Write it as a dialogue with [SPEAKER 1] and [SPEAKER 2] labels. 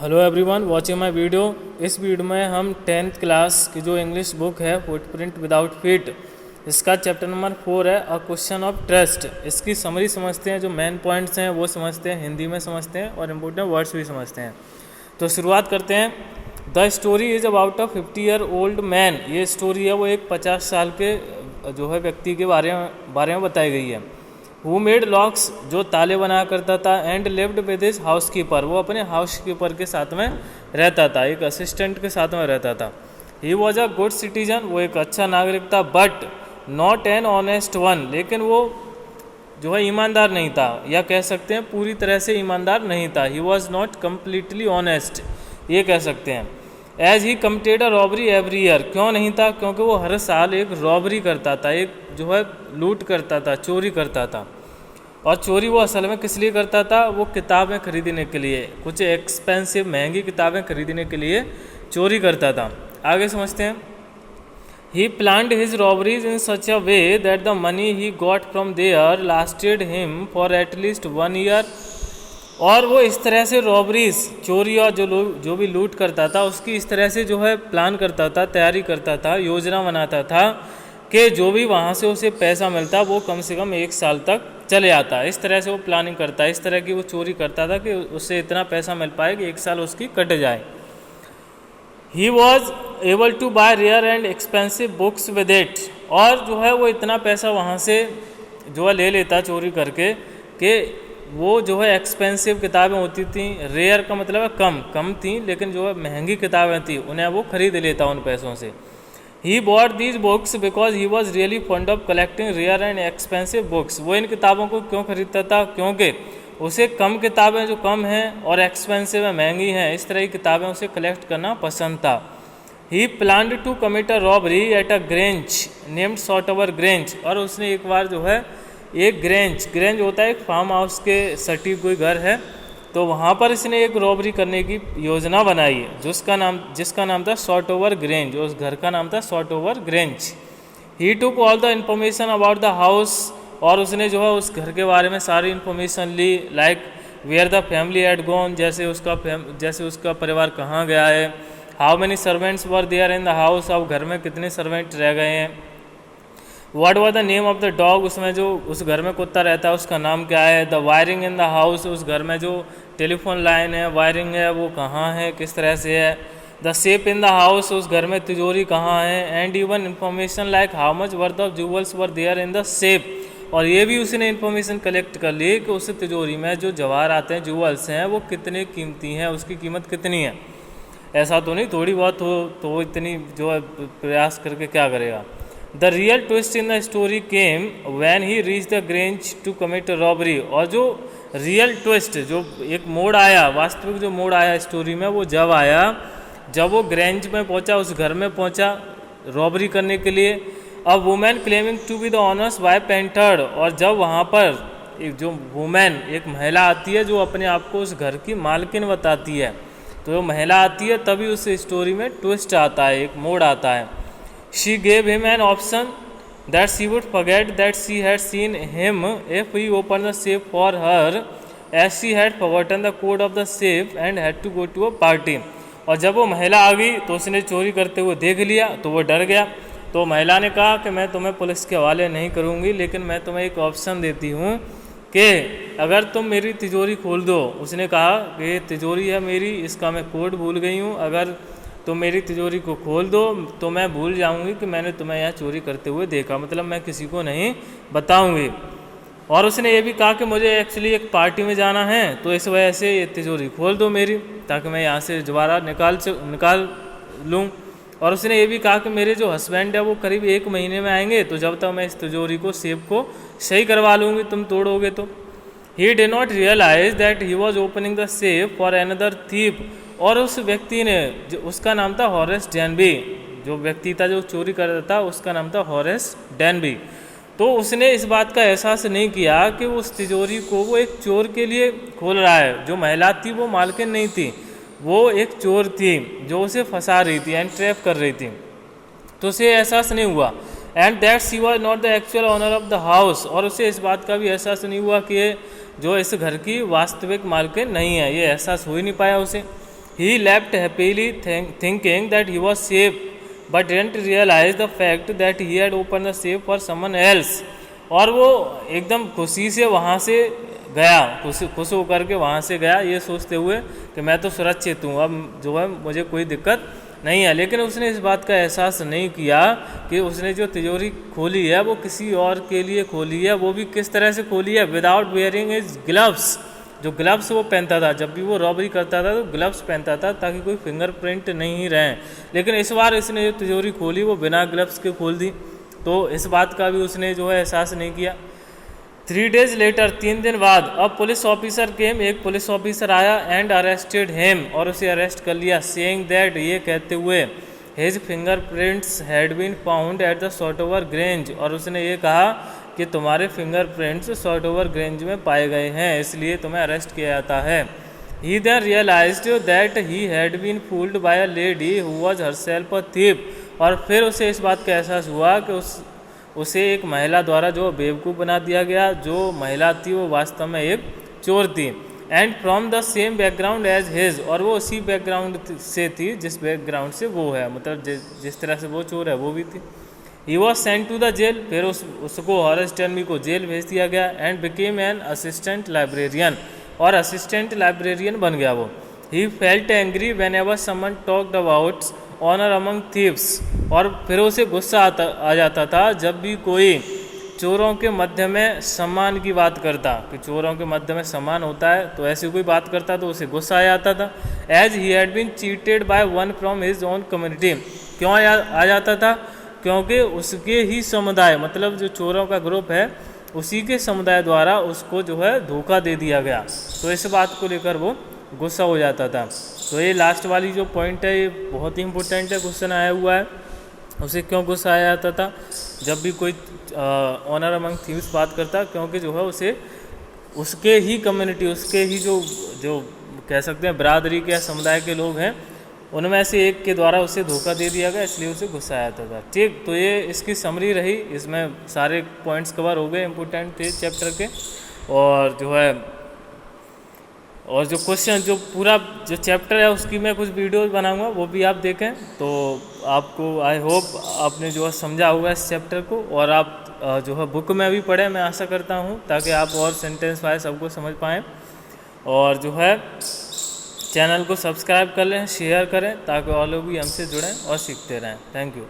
[SPEAKER 1] Hello everyone watching my video. इस video में हम 10th क्लास की जो इंग्लिश बुक है फुटप्रिंट विदाउट फीट, इसका चैप्टर नंबर 4 है अ क्वेश्चन ऑफ ट्रस्ट। इसकी समरी समझते हैं, जो मेन पॉइंट्स हैं वो समझते हैं, हिंदी में समझते हैं और इम्पोर्टेंट वर्ड्स भी समझते हैं। तो शुरुआत करते हैं। The story is about a 50-year-old man. ये स्टोरी है वो एक 50 साल के जो है व्यक्ति के बारे में बताई गई है। हु मेड लॉक्स, जो ताले बना करता था, and lived with his housekeeper, वो अपने हाउसकीपर के साथ में रहता था, एक असिस्टेंट के साथ में रहता था। He was a good citizen, वो एक अच्छा नागरिक था, but not an honest one, लेकिन वो जो है ईमानदार नहीं था, या कह सकते हैं पूरी तरह से ईमानदार नहीं था। He was not completely honest, ये कह सकते हैं। As he committed a robbery every year, क्यों नहीं था? क्योंकि वो हर साल एक रॉबरी करता था, एक जो है लूट करता था, चोरी करता था। और चोरी वो असल में किस लिए करता था? वो किताबें खरीदने के लिए, कुछ एक्सपेंसिव महंगी किताबें खरीदने के लिए चोरी करता था। आगे समझते हैं। He planned his robberies in such a way that the money he got from there lasted him for at least 1 year. और वो इस तरह से रॉबरीज, चोरी और जो भी लूट करता था उसकी इस तरह से जो है प्लान करता था, तैयारी करता था, योजना बनाता था कि जो भी वहाँ से उसे पैसा मिलता वो कम से कम 1 साल तक चले आता। इस तरह से वो प्लानिंग करता है, इस तरह की वो चोरी करता था कि उससे इतना पैसा मिल पाए कि 1 साल उसकी कट जाए। He was able to buy rare and expensive books with it, और जो है वो इतना पैसा वहाँ से जो है ले लेता चोरी करके कि वो जो है एक्सपेंसिव किताबें होती थी, रेयर का मतलब है कम थी, लेकिन जो है महंगी किताबें थी उन्हें वो खरीद लेता उन पैसों से। He bought these books because he was really fond of collecting rare and expensive books. वो इन किताबों को क्यों खरीदता था? क्योंकि उसे कम किताबें जो कम हैं और एक्सपेंसिव है, महंगी हैं, इस तरह की किताबें उसे कलेक्ट करना पसंद था। He planned to commit a robbery at a grange named Saltover grange, और उसने एक बार जो है एक ग्रेंज होता है एक फार्म हाउस के सटी कोई घर है, तो वहाँ पर इसने एक रॉबरी करने की योजना बनाई है जिसका नाम था सॉल्टओवर ग्रेंज। उस घर का नाम था Saltover grange. He took all the information about the house, और उसने जो है उस घर के बारे में सारी इन्फॉर्मेशन ली, like where the family had gone, जैसे उसका परिवार कहाँ गया है। How many servants were there in the house, अब घर में कितने सर्वेंट रह गए हैं। What was the name of the dog, उसमें जो उस घर में कुत्ता रहता है उसका नाम क्या है। The wiring in the house, उस घर में जो टेलीफोन लाइन है, वायरिंग है, वो कहाँ है, किस तरह से है। The safe in the house, उस घर में तिजोरी कहाँ है। And even information like how much worth of jewels were there in the safe, और ये भी उसने इन्फॉर्मेशन कलेक्ट कर ली कि उस तिजोरी में जो जवाहर आते हैं, जूवल्स हैं, वो कितने कीमती हैं, उसकी कीमत कितनी है। ऐसा तो नहीं थोड़ी बहुत हो तो इतनी जो है प्रयास करके क्या करेगा। The real twist in the story came when he reach the grange to commit robbery, और जो रियल ट्विस्ट, जो एक मोड़ आया, वास्तविक जो मोड़ आया स्टोरी में, वो जब आया जब वो ग्रेंज में पहुंचा, उस घर में पहुंचा रॉबरी करने के लिए। A women claiming to be the owner's wife entered, और जब वहाँ पर एक जो वुमेन, एक महिला आती है जो अपने आप को उस घर की मालकिन बताती है, तो वो महिला आती है तभी उस स्टोरी में ट्विस्ट आता है, एक मोड़ आता है। She gave him an option that she would forget that she had seen him if he opened the safe for her, as she had forgotten the code of the safe and had to go to a party. और जब वो महिला आ गई तो उसने चोरी करते हुए देख लिया तो वो डर गया। तो महिला ने कहा कि मैं तुम्हें पुलिस के हवाले नहीं करूँगी, लेकिन मैं तुम्हें एक ऑप्शन देती हूँ कि अगर तुम मेरी तिजोरी खोल दो। उसने कहा कि तिजोरी है मेरी, इसका मैं कोड भूल गई हूँ, अगर तो मेरी तिजोरी को खोल दो तो मैं भूल जाऊंगी कि मैंने तुम्हें यहाँ चोरी करते हुए देखा, मतलब मैं किसी को नहीं बताऊंगी। और उसने ये भी कहा कि मुझे एक्चुअली एक पार्टी में जाना है, तो इस वजह से ये तिजोरी खोल दो मेरी, ताकि मैं यहाँ से दोबारा निकाल लूँ। और उसने ये भी कहा कि मेरे जो हस्बैंड है वो करीब 1 महीने में आएंगे, तो जब तक मैं इस तिजोरी को सेफ को सही करवा लूँगी, तुम तोड़ोगे तो। He did not realise that he was opening the safe for another thief, और उस व्यक्ति ने, जो उसका नाम था हॉरेस डेनबी, जो व्यक्ति था जो चोरी कर रहा था उसका नाम था हॉरेस डेनबी, तो उसने इस बात का एहसास नहीं किया कि उस तिजोरी को वो एक चोर के लिए खोल रहा है। जो महिला थी वो मालकिन नहीं थी, वो एक चोर थी जो उसे फंसा रही थी एंड ट्रैप कर रही थी, तो उसे एहसास नहीं हुआ। And that she was not the actual owner of the house, और उसे इस बात का भी एहसास नहीं हुआ कि जो इस घर की वास्तविक मालकिन नहीं है, ये एहसास हो ही नहीं पाया उसे। He left happily thinking that he was safe but didn't realise the fact that he had open the safe for someone else. और वो एकदम खुशी से वहाँ से गया, खुश होकर के वहाँ से गया ये सोचते हुए कि मैं तो सुरक्षित हूँ, अब जो है मुझे कोई दिक्कत नहीं है। लेकिन उसने इस बात का एहसास नहीं किया कि उसने जो तिजोरी खोली है वो किसी और के लिए खोली है, वो भी किस तरह से खोली है, विदाउट वेयरिंग हिज ग्लव्स। जो ग्लव्स वो पहनता था, जब भी वो रॉबरी करता था तो ग्लव्स पहनता था ताकि कोई फिंगरप्रिंट नहीं रहे। लेकिन इस बार इसने जो तिजोरी खोली वो बिना ग्लव्स के खोल दी, तो इस बात का भी उसने जो है एहसास नहीं किया। 3 days लेटर, 3 दिन बाद, अब पुलिस ऑफिसर केम, एक पुलिस ऑफिसर आया एंड अरेस्टेड हिम, और उसे अरेस्ट कर लिया, सेइंग दैट, ये कहते हुए, his fingerprints had been found at the Shortover grange, और उसने ये कहा कि तुम्हारे फिंगरप्रिंट्स शॉर्टओवर ग्रेंज में पाए गए हैं, इसलिए तुम्हें अरेस्ट किया जाता है। He then realised that he had been fooled by a lady who was herself a thief, और फिर उसे इस बात का एहसास हुआ कि उसे एक महिला द्वारा जो बेवकूफ़ बना दिया गया, जो महिला थी वो वास्तव में एक चोर थी। And from the same background as his, और वो उसी बैकग्राउंड से थी जिस बैकग्राउंड से वो है, मतलब जिस तरह से वो चोर है वो भी थी। He was sent to the jail, फिर उसको हॉरेस टेलमी को जेल भेज दिया गया, and became an assistant librarian, और असिस्टेंट लाइब्रेरियन बन गया वो। He felt angry whenever someone talked about honour among thieves, और फिर उसे गुस्सा आ जाता था जब भी कोई चोरों के मध्य में सम्मान की बात करता, कि चोरों के मध्य में सम्मान होता है, तो ऐसी कोई बात करता तो उसे गुस्सा आ जाता था। As he had been cheated by one from his own community, क्यों आ जाता था, क्योंकि उसके ही समुदाय, मतलब जो चोरों का ग्रुप है उसी के समुदाय द्वारा उसको जो है धोखा दे दिया गया, तो इस बात को लेकर वो गुस्सा हो जाता था। तो ये लास्ट वाली जो पॉइंट है ये बहुत ही इंपॉर्टेंट है, क्वेश्चन आया हुआ है, उसे क्यों गुस्सा आया जाता था जब भी कोई ऑनर अमंग थीव्स बात करता, क्योंकि जो है उसे उसके ही कम्युनिटी, उसके ही जो कह सकते हैं बरादरी के या समुदाय के लोग हैं, उनमें से एक के द्वारा उसे धोखा दे दिया गया, इसलिए उसे गुस्सा आया था। ठीक, तो ये इसकी समरी रही, इसमें सारे पॉइंट्स कवर हो गए इंपॉर्टेंट थे चैप्टर के, और जो है और जो क्वेश्चन जो पूरा जो चैप्टर है उसकी मैं कुछ वीडियोस बनाऊंगा, वो भी आप देखें, तो आपको आई होप आपने जो है समझा होगा इस चैप्टर को, और आप जो है बुक में भी पढ़ें, मैं आशा करता हूँ, ताकि आप और सेंटेंस वाइज सबको समझ पाएँ। और जो है चैनल को सब्सक्राइब कर लें, शेयर करें, ताकि और लोग भी हमसे जुड़ें और सीखते रहें। Thank you.